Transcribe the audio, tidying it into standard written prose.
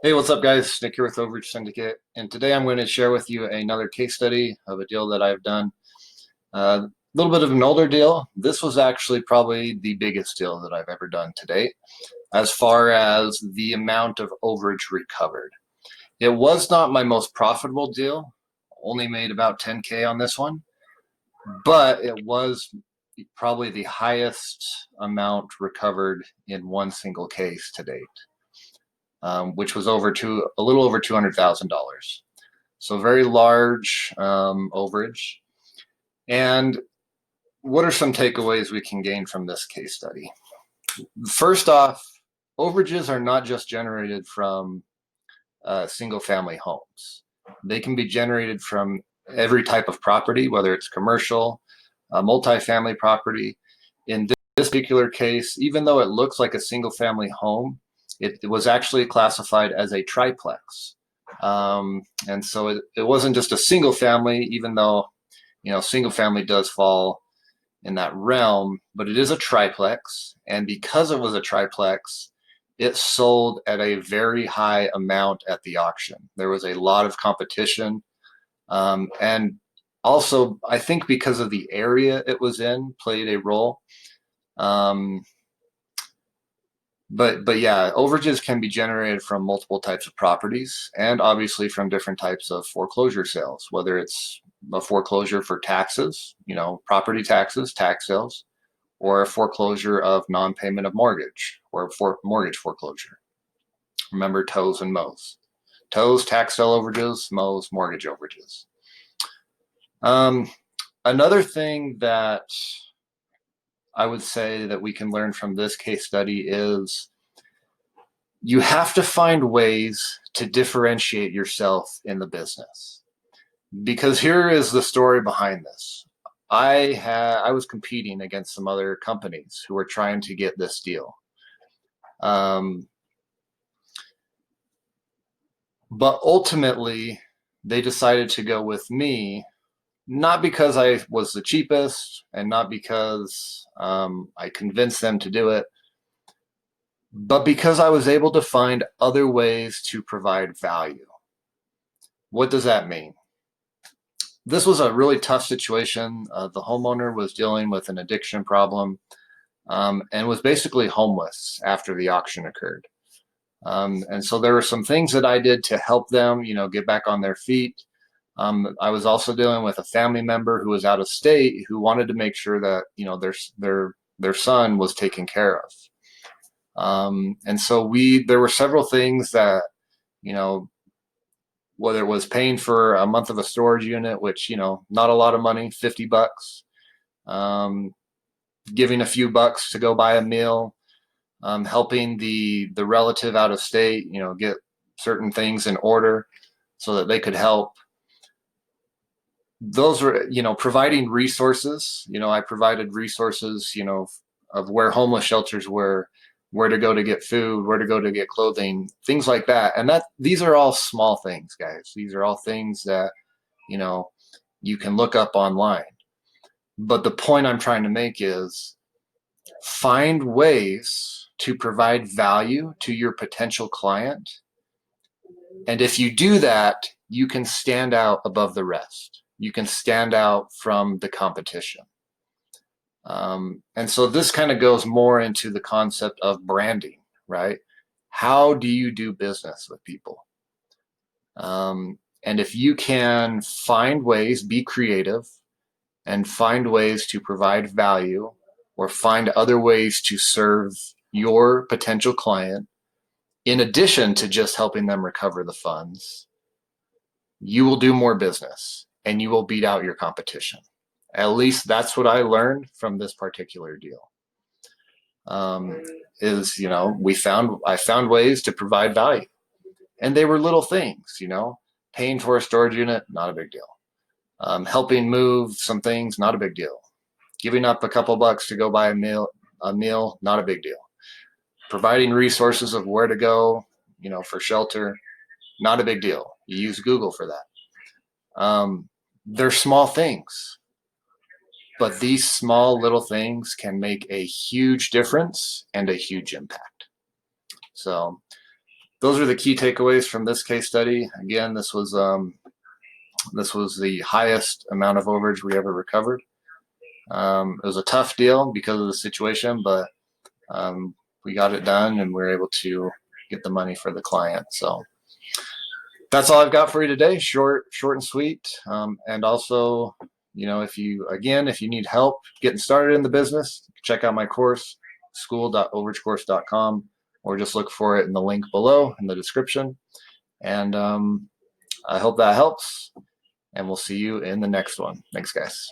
Hey, what's up, guys? Nick here with Overage Syndicate, and today I'm going to share with you another case study of a deal that I've done. A little bit of an older deal. This was actually probably the biggest deal that I've ever done to date, as far as the amount of overage recovered. It was not my most profitable deal, only made about 10K on this one, but it was probably the highest amount recovered in one single case to date, which was a little over $200,000. So very large overage. And what are some takeaways we can gain from this case study? First off, overages are not just generated from single family homes. They can be generated from every type of property, whether it's commercial, multifamily property. In this particular case, even though it looks like a single family home, it was actually classified as a triplex. And so it wasn't just a single family, even though, single family does fall in that realm, but it is a triplex. And because it was a triplex, it sold at a very high amount at the auction. There was a lot of competition. And also, I think because of the area it was in, played a role. Um, but yeah, overages can be generated from multiple types of properties and obviously from different types of foreclosure sales, whether it's a foreclosure for taxes, property taxes, tax sales, or a foreclosure of non-payment of mortgage or for mortgage foreclosure. Remember TOs and MOs. TOs, tax sale overages, MOs, mortgage overages. Um, Another thing that I would say that we can learn from this case study is you have to find ways to differentiate yourself in the business. Because here is the story behind this. I was competing against some other companies who were trying to get this deal. Um, but ultimately, they decided to go with me, not because I was the cheapest and not because I convinced them to do it, but because I was able to find other ways to provide value. What does that mean? This was a really tough situation. The homeowner was dealing with an addiction problem and was basically homeless after the auction occurred. And so there were some things that I did to help them, get back on their feet. I was also dealing with a family member who was out of state who wanted to make sure that their son was taken care of. And so there were several things that you know whether it was paying for a month of a storage unit, which not a lot of money, $50, um, giving a few bucks to go buy a meal, helping the relative out of state, get certain things in order so that they could help. Those were, providing resources. I provided resources, of where homeless shelters were, where to go to get food, where to go to get clothing, things like that. And these are all small things, guys. These are all things that, you know, you can look up online. But the point I'm trying to make is find ways to provide value to your potential client. And if you do that, you can stand out above the rest. You can stand out from the competition. And so this kind of goes more into the concept of branding, right? How do you do business with people? And if you can find ways, be creative, and find ways to provide value or find other ways to serve your potential client, in addition to just helping them recover the funds, you will do more business and you will beat out your competition. At least that's what I learned from this particular deal. Um, I found ways to provide value, and they were little things. Paying for a storage unit, not a big deal. Helping move some things, not a big deal. Giving up a couple bucks to go buy a meal, not a big deal. Providing resources of where to go, for shelter, not a big deal. You use Google for that. They're small things, but these small little things can make a huge difference and a huge impact. So those are the key takeaways from this case study. Again, this was the highest amount of overage we ever recovered. It was a tough deal because of the situation, but we got it done and we were able to get the money for the client. So that's all I've got for you today. Short and sweet. And also, if you need help getting started in the business, check out my course, school.overagecourse.com, or just look for it in the link below in the description. And I hope that helps, and we'll see you in the next one. Thanks, guys.